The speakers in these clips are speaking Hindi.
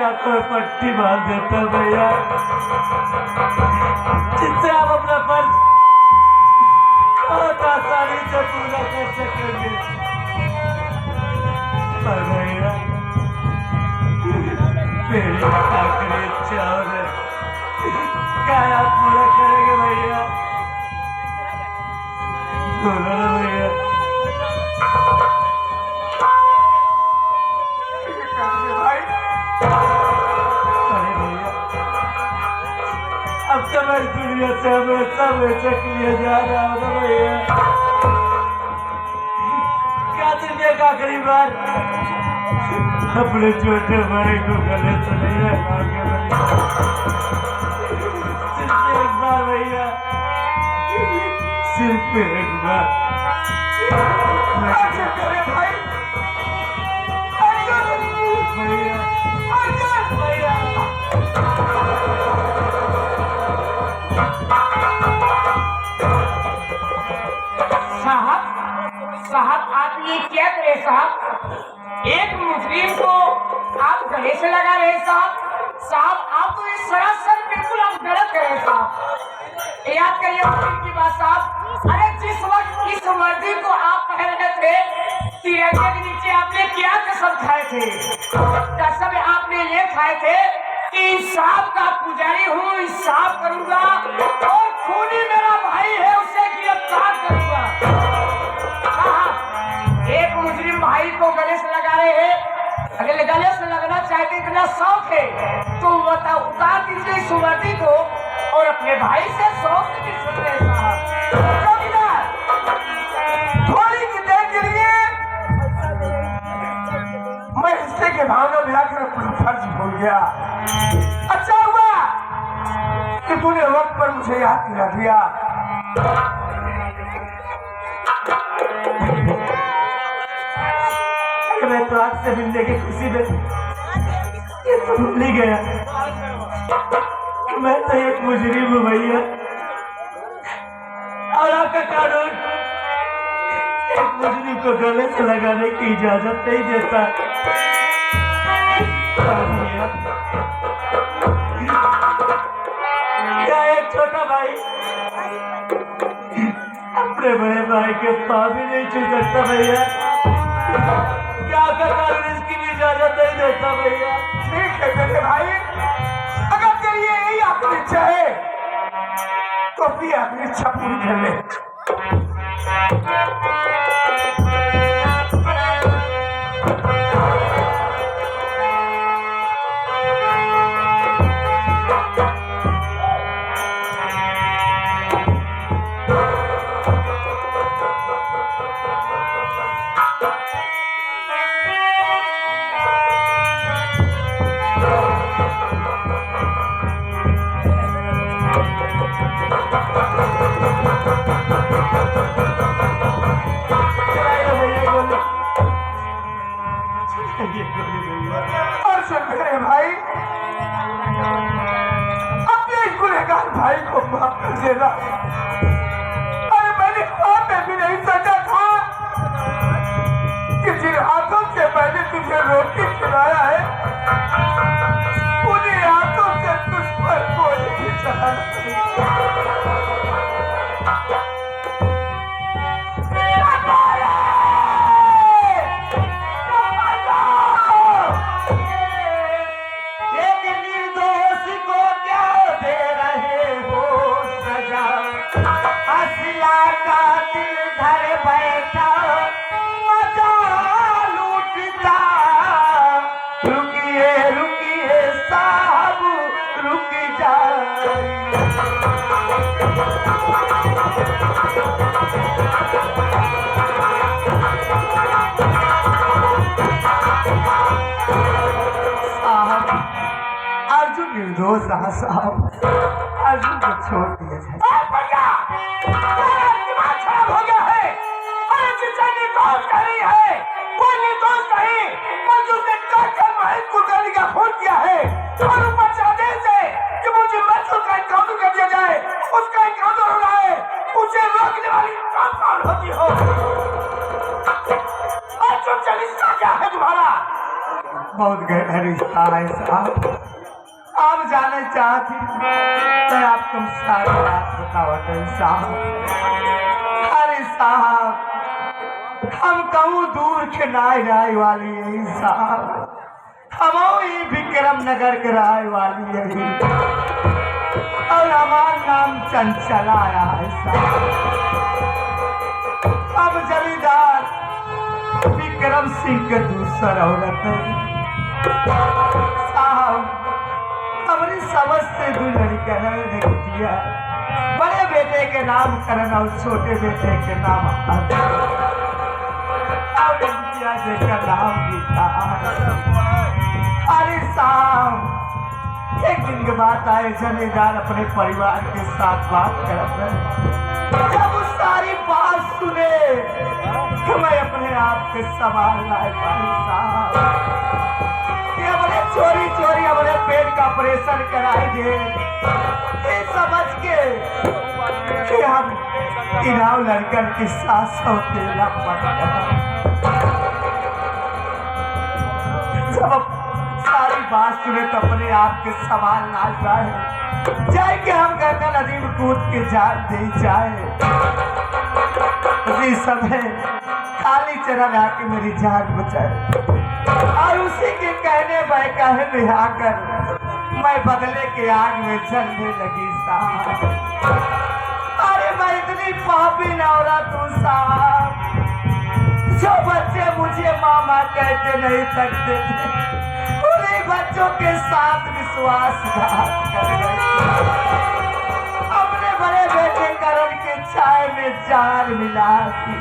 आंखों पट्टी बांध देता भैया, जिससे आप अपना फर्ज बहुत आसानी से पूरा कर सकेंगे। पर भैया मेरी आखिरी इच्छा है, क्या आप पूरा करेंगे भैया? बोलो ना भैया। अब तो मैं दुनिया से हमेशा बेचक लिए जा रहा हूँ भैया। क्या दुनिया का आखिरी बार अपने छोटे भाई को गले से नहीं लगाओगे भैया? सिर्फ एक बार भैया, सिर्फ एक बार। साहब आप ये क्या करे साहब? एक मुजरिम को आप गले से लगा रहे साहब। साहब आप तो ये सरासर बिल्कुल आप गलत कर रहे साहब। याद करिए वकील की बात साहब। अरे जिस वक्त इस वर्दी को आप पहन रहे थे, तिरंगे के नीचे आपने क्या कसम खाए थे? कसम आपने ये खाए थे कि इंसाफ का पुजारी हूँ, इंसाफ करूंगा और खूनी मेरा भाई है उसे गिरफ्तार करूंगा। एक मुजरिम भाई को गले से लगा रहे हैं। अगर गले से लगना चाहते इतना शौक है तो उतार दीजिए इस वर्दी को और अपने भाई से शौक भी सुन रहे साहब। थोड़ी की देर के लिए मैं हिस्से के भावना में आकर अपना फर्ज भूल गया। अच्छा हुआ कि तूने वक्त पर मुझे याद दिला दिया। मैं तो आज से मिलने की खुशी में ये तो भूल ही गया। मैं तो एक मुजरिम हूँ भैया, और आपका कानून एक मुजरिम को गले से लगाने की इजाजत नहीं देता। क्या एक छोटा भाई अपने बड़े भाई के पाँव भी नहीं छू सकता भैया? क्या आपका कानून इसकी भी इजाजत नहीं देता भैया? ठीक है मेरे भाई, अगर तेरी यही आपकी इच्छा है तो भी अपनी इच्छा पूरी कर ले। अरे भाई, अपने गुनहगार भाई को माफ कर देना। अरे मैंने ख्वाब में भी नहीं सोचा था कि जिन हाथों से मैंने तुझे रोटी खिलाया है, उन्हीं हाथों से तुझ पर गोली भी चला। निर्दोष रहा साहब, अर्जुन को छोड़ दिया जाए। दिमाग खराब हो गया है। अरे जिसे निर्दोष करी है वो निर्दोष नहीं, अर्जुन ने काकर महेश कुलकर्णी का फोन किया है और ऊपर से आदेश है कि मुझे मजदूर का एनकाउंटर कर दिया जाए। उसका एनकाउंटर हो रहा है, उसे रोकने वाली कौन होती हो? अर्जुन से रिश्ता क्या है तुम्हारा? बहुत गहरा रिश्ता है साहब। आप जाने चाहती मैं आपको सारी बात बतावत साहब। अरे साहब, हम कहूँ दूर के नाई वाली है साहब, हम ही विक्रम नगर के राय वाली है और हमारा नाम चंचला आया है साहब। हम जमींदार विक्रम सिंह के दूसर औरत है साहब। हमारी समझ से दो लड़कियां दिया, बड़े बेटे के नाम करण और छोटे बेटे के नाम का नाम गीता। अरे साहब, एक दिन के बाद आए जमींदार अपने परिवार के साथ बात कर, जब उस सारी बात सुने तो मैं अपने आप के सवाल लाए भाई साहब, अपने चोरी चोरी अपने पेट का ऑपरेशन कराएंगे, ये समझ के कि हम इनाम लड़कन के साथ सौतेला पड़ गया। जब सारी बात सुने तो अपने आप के सवाल ना जाए कि हम गंगा नदी में कूद के जान दे जाए। उसी समय खाली चरण आके मेरी जान बचाए और उसी के कहने में आकर मैं बदले के आग में जलने लगी साहब। अरे मैं इतनी पापी औरत हूँ साहब, जो बच्चे मुझे मामा कहते नहीं सकते थे, उन्हीं बच्चों के साथ विश्वासघात कर गए। अपने बड़े बेटे करण के चाय में जान मिला दी।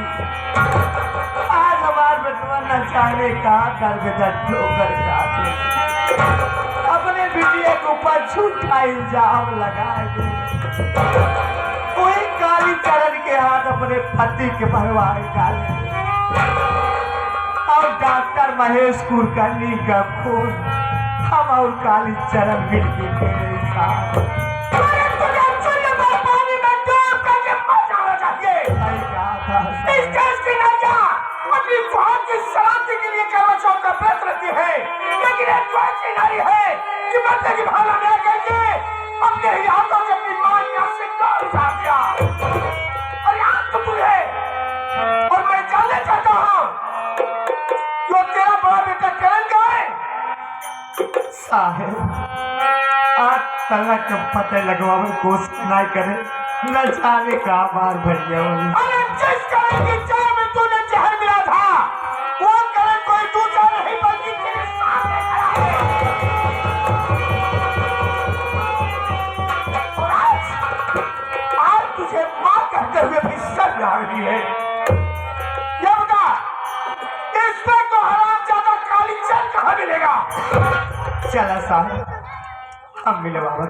आज हमारे बेटवा न जाने कहा कर ठोकर जाते, अपने बिटिया के ऊपर झूठा इल्जाम लगाए थे। वही काली चरण के हाथ अपने पति के भरवाए डाले और डॉक्टर महेश कुलकर्णी का खून हम और काली चरण मिल के मेरे साथ की भावना में करके अपने ही हाथों से अपनी मां का सिंदूर उतार दिया। और यहाँ तो तू है और मैं जानना चाहता हूँ जो तेरा बड़ा बेटा करण का है। साहेब, आज तलक पता लगवाने की कोशिश ना करे, न जाने का बार भैया। अरे जिस करण की चाय में तूने जहर मिला था, वो करण कोई दूसरा नहीं बल्कि तेरे सामने खड़ा है। तुझे मां कहते हुए भी शर्म आ रही है। ये बता, इसमें तो हरामजादा काली चंद कहाँ मिलेगा? चला साहब, हम मिले बाबा।